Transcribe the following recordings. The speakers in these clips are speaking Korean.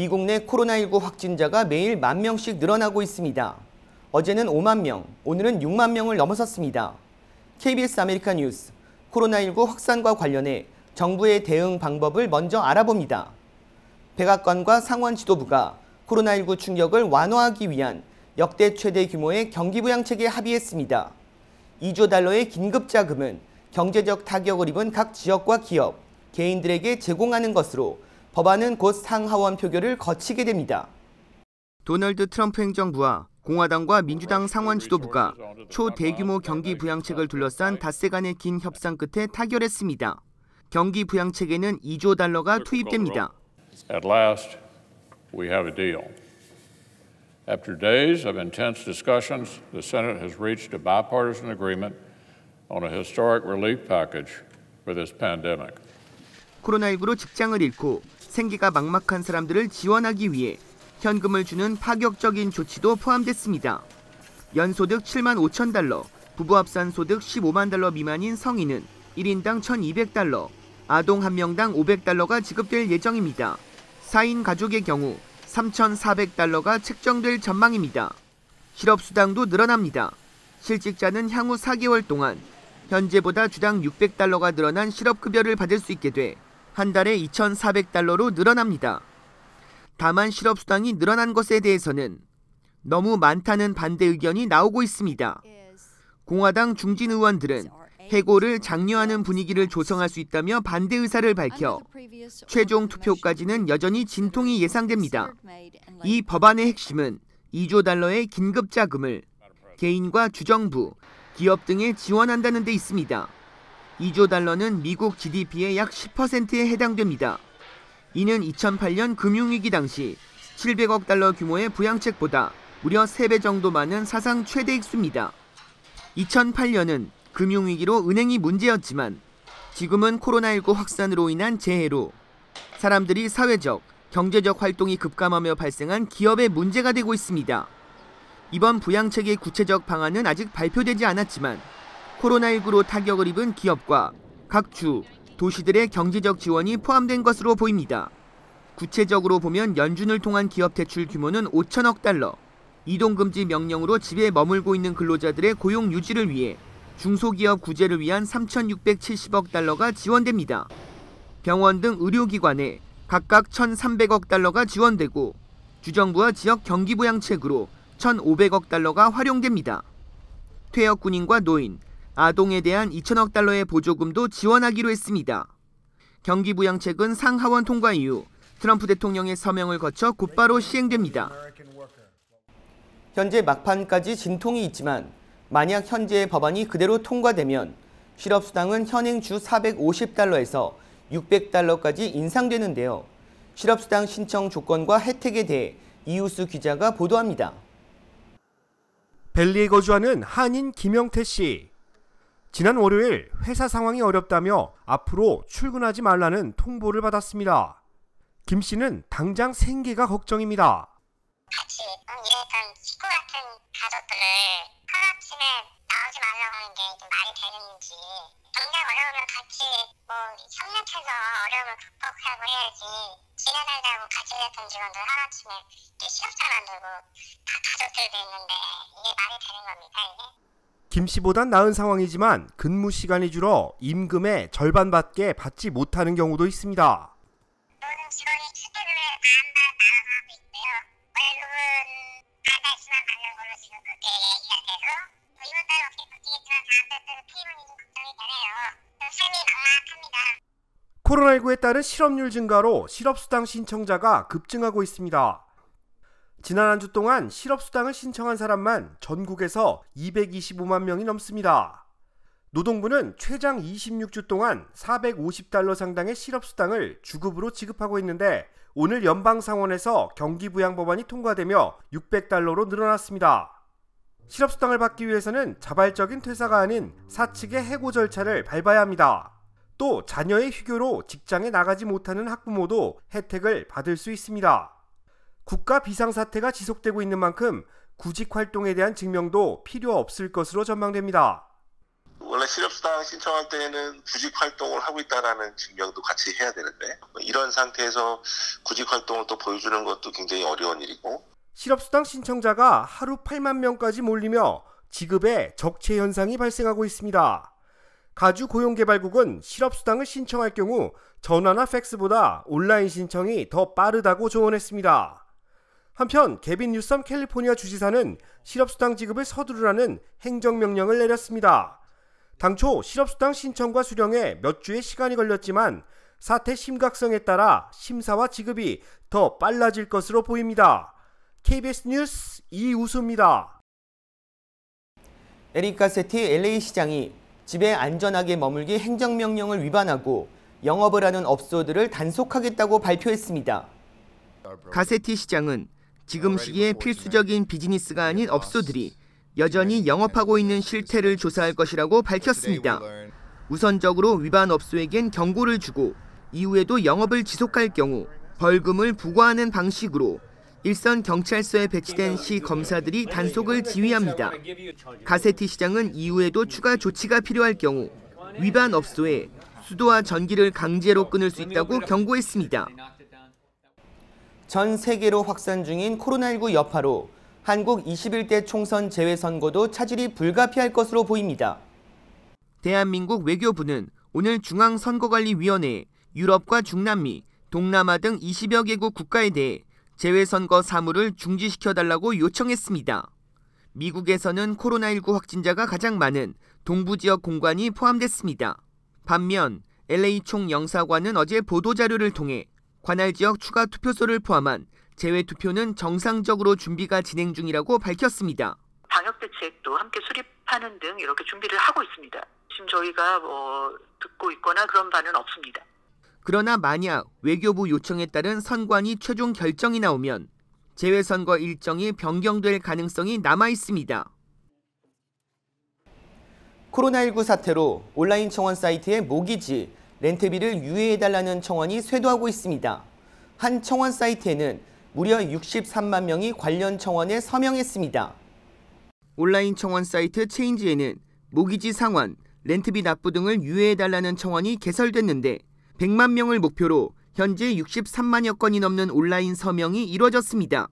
미국 내 코로나19 확진자가 매일 10,000명씩 늘어나고 있습니다. 어제는 5만 명, 오늘은 6만 명을 넘어섰습니다. KBS 아메리카 뉴스, 코로나19 확산과 관련해 정부의 대응 방법을 먼저 알아봅니다. 백악관과 상원 지도부가 코로나19 충격을 완화하기 위한 역대 최대 규모의 경기부양책에 합의했습니다. 2조 달러의 긴급자금은 경제적 타격을 입은 각 지역과 기업, 개인들에게 제공하는 것으로 법안은 곧 상하원 표결을 거치게 됩니다. 도널드 트럼프 행정부와 공화당과 민주당 상원 지도부가 초대규모 경기 부양책을 둘러싼 닷새 간의 긴 협상 끝에 타결했습니다. 경기 부양책에는 2조 달러가 투입됩니다. At last, we have a deal. After days of intense discussions, the Senate has reached a bipartisan agreement on a historic relief package for this pandemic. 코로나19로 직장을 잃고 생계가 막막한 사람들을 지원하기 위해 현금을 주는 파격적인 조치도 포함됐습니다. 연소득 7만 5천 달러, 부부 합산 소득 15만 달러 미만인 성인은 1인당 1,200달러, 아동 1명당 500달러가 지급될 예정입니다. 4인 가족의 경우 3,400달러가 책정될 전망입니다. 실업수당도 늘어납니다. 실직자는 향후 4개월 동안 현재보다 주당 600달러가 늘어난 실업급여를 받을 수 있게 돼 한 달에 2,400달러로 늘어납니다. 다만 실업수당이 늘어난 것에 대해서는 너무 많다는 반대 의견이 나오고 있습니다. 공화당 중진 의원들은 해고를 장려하는 분위기를 조성할 수 있다며 반대 의사를 밝혀 최종 투표까지는 여전히 진통이 예상됩니다. 이 법안의 핵심은 2조 달러의 긴급자금을 개인과 주정부, 기업 등에 지원한다는 데 있습니다. 2조 달러는 미국 GDP의 약 10%에 해당됩니다. 이는 2008년 금융위기 당시 700억 달러 규모의 부양책보다 무려 3배 정도 많은 사상 최대 액수입니다. 2008년은 금융위기로 은행이 문제였지만 지금은 코로나19 확산으로 인한 재해로 사람들이 사회적, 경제적 활동이 급감하며 발생한 기업의 문제가 되고 있습니다. 이번 부양책의 구체적 방안은 아직 발표되지 않았지만 코로나19로 타격을 입은 기업과 각 주, 도시들의 경제적 지원이 포함된 것으로 보입니다. 구체적으로 보면 연준을 통한 기업 대출 규모는 5천억 달러, 이동금지 명령으로 집에 머물고 있는 근로자들의 고용 유지를 위해 중소기업 구제를 위한 3,670억 달러가 지원됩니다. 병원 등 의료기관에 각각 1,300억 달러가 지원되고 주정부와 지역 경기부양책으로 1,500억 달러가 활용됩니다. 퇴역 군인과 노인, 아동에 대한 2천억 달러의 보조금도 지원하기로 했습니다. 경기부양책은 상하원 통과 이후 트럼프 대통령의 서명을 거쳐 곧바로 시행됩니다. 현재 막판까지 진통이 있지만 만약 현재의 법안이 그대로 통과되면 실업수당은 현행 주 450달러에서 600달러까지 인상되는데요. 실업수당 신청 조건과 혜택에 대해 이우수 기자가 보도합니다. 벨리에 거주하는 한인 김영태 씨. 지난 월요일 회사 상황이 어렵다며 앞으로 출근하지 말라는 통보를 받았습니다. 김 씨는 당장 생계가 걱정입니다. 같이 일했던 식구 같은 가족들을 하루아침에 나오지 말라고 하는 게 말이 되는지, 당장 어려우면 같이 협력해서 어려움을 극복하고 해야지, 지내달라고 같이 일했던 직원들 하루아침에 실업자 만들고 다 가족들도 있는데 이게 말이 되는 겁니까 이게? 김 씨보단 나은 상황이지만 근무 시간이 줄어 임금의 절반밖에 받지 못하는 경우도 있습니다. 모든 직원이 출퇴근을 나가고 있고요. 월급은 반달씩만 받는 걸로 지금 그렇게 얘기가 돼서 이번 달에 어떻게 바뀌겠지만 다음 달부터 페이먼이 좀 걱정이 되네요. 삶이 막막합니다. 코로나19에 따른 실업률 증가로 실업수당 신청자가 급증하고 있습니다. 지난 한 주 동안 실업수당을 신청한 사람만 전국에서 225만 명이 넘습니다. 노동부는 최장 26주 동안 450달러 상당의 실업수당을 주급으로 지급하고 있는데 오늘 연방상원에서 경기부양법안이 통과되며 600달러로 늘어났습니다. 실업수당을 받기 위해서는 자발적인 퇴사가 아닌 사측의 해고 절차를 밟아야 합니다. 또 자녀의 휴교로 직장에 나가지 못하는 학부모도 혜택을 받을 수 있습니다. 국가 비상사태가 지속되고 있는 만큼 구직 활동에 대한 증명도 필요 없을 것으로 전망됩니다. 원래 원래 실업수당 신청할 때는 구직 활동을 하고 있다라는 증명도 같이 해야 되는데 이런 상태에서 구직 활동을 또 보여주는 것도 굉장히 어려운 일이고 실업수당 신청자가 하루 8만 명까지 몰리며 지급에 적체 현상이 발생하고 있습니다. 가주고용개발국은 실업수당을 신청할 경우 전화나 팩스보다 온라인 신청이 더 빠르다고 조언했습니다. 한편 개빈 뉴섬 캘리포니아 주지사는 실업수당 지급을 서두르라는 행정명령을 내렸습니다. 당초 실업수당 신청과 수령에 몇 주의 시간이 걸렸지만 사태 심각성에 따라 심사와 지급이 더 빨라질 것으로 보입니다. KBS 뉴스 이우수입니다. 에릭 가세티 LA 시장이 집에 안전하게 머물기 행정명령을 위반하고 영업을 하는 업소들을 단속하겠다고 발표했습니다. 가세티 시장은 지금 시기에 필수적인 비즈니스가 아닌 업소들이 여전히 영업하고 있는 실태를 조사할 것이라고 밝혔습니다. 우선적으로 위반 업소에겐 경고를 주고 이후에도 영업을 지속할 경우 벌금을 부과하는 방식으로 일선 경찰서에 배치된 시 검사들이 단속을 지휘합니다. 가세티 시장은 이후에도 추가 조치가 필요할 경우 위반 업소에 수도와 전기를 강제로 끊을 수 있다고 경고했습니다. 전 세계로 확산 중인 코로나19 여파로 한국 21대 총선 재외선거도 차질이 불가피할 것으로 보입니다. 대한민국 외교부는 오늘 중앙선거관리위원회에 유럽과 중남미, 동남아 등 20여 개국 국가에 대해 재외선거 사무를 중지시켜달라고 요청했습니다. 미국에서는 코로나19 확진자가 가장 많은 동부지역 공관이 포함됐습니다. 반면 LA 총영사관은 어제 보도자료를 통해 관할 지역 추가 투표소를 포함한 재외투표는 정상적으로 준비가 진행 중이라고 밝혔습니다. 방역대책도 함께 수립하는 등 이렇게 준비를 하고 있습니다. 지금 저희가 듣고 있거나 그런 바는 없습니다. 그러나 만약 외교부 요청에 따른 선관위 최종 결정이 나오면 재외선거 일정이 변경될 가능성이 남아 있습니다. 코로나19 사태로 온라인 청원 사이트의 모기지, 렌트비를 유예해달라는 청원이 쇄도하고 있습니다. 한 청원 사이트에는 무려 63만 명이 관련 청원에 서명했습니다. 온라인 청원 사이트 체인지에는 모기지 상환, 렌트비 납부 등을 유예해달라는 청원이 개설됐는데 100만 명을 목표로 현재 63만여 건이 넘는 온라인 서명이 이루어졌습니다.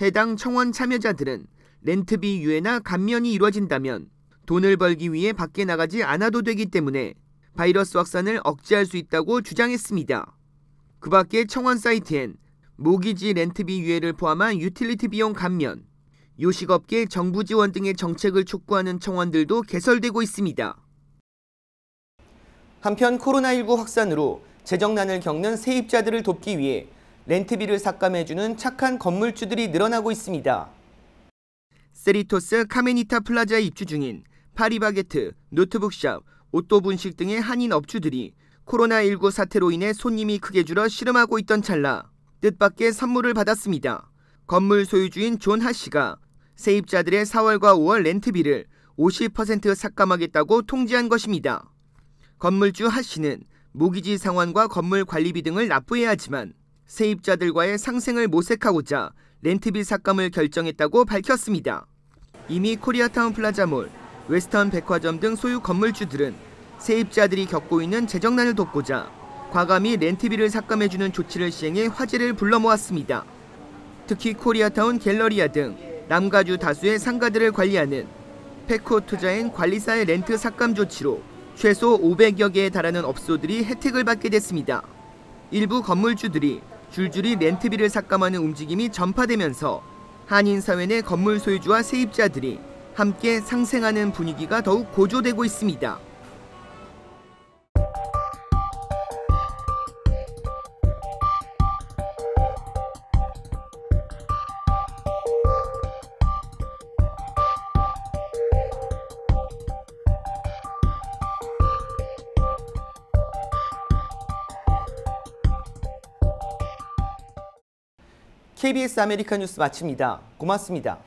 해당 청원 참여자들은 렌트비 유예나 감면이 이루어진다면 돈을 벌기 위해 밖에 나가지 않아도 되기 때문에 바이러스 확산을 억제할 수 있다고 주장했습니다. 그 밖에 청원 사이트엔 모기지 렌트비 유예를 포함한 유틸리티 비용 감면, 요식업계 정부 지원 등의 정책을 촉구하는 청원들도 개설되고 있습니다. 한편 코로나19 확산으로 재정난을 겪는 세입자들을 돕기 위해 렌트비를 삭감해주는 착한 건물주들이 늘어나고 있습니다. 세리토스 카메니타 플라자에 입주 중인 파리바게트, 노트북샵, 오또 분식 등의 한인 업주들이 코로나19 사태로 인해 손님이 크게 줄어 씨름하고 있던 찰나 뜻밖의 선물을 받았습니다. 건물 소유주인 존 하 씨가 세입자들의 4월과 5월 렌트비를 50% 삭감하겠다고 통지한 것입니다. 건물주 하 씨는 모기지 상환과 건물 관리비 등을 납부해야 하지만 세입자들과의 상생을 모색하고자 렌트비 삭감을 결정했다고 밝혔습니다. 이미 코리아타운 플라자몰, 웨스턴 백화점 등 소유 건물주들은 세입자들이 겪고 있는 재정난을 돕고자 과감히 렌트비를 삭감해주는 조치를 시행해 화제를 불러 모았습니다. 특히 코리아타운 갤러리아 등 남가주 다수의 상가들을 관리하는 페코 투자인 관리사의 렌트 삭감 조치로 최소 500여 개에 달하는 업소들이 혜택을 받게 됐습니다. 일부 건물주들이 줄줄이 렌트비를 삭감하는 움직임이 전파되면서 한인 사회 내 건물 소유주와 세입자들이 함께 상생하는 분위기가 더욱 고조되고 있습니다. KBS 아메리카 뉴스 마칩니다. 고맙습니다.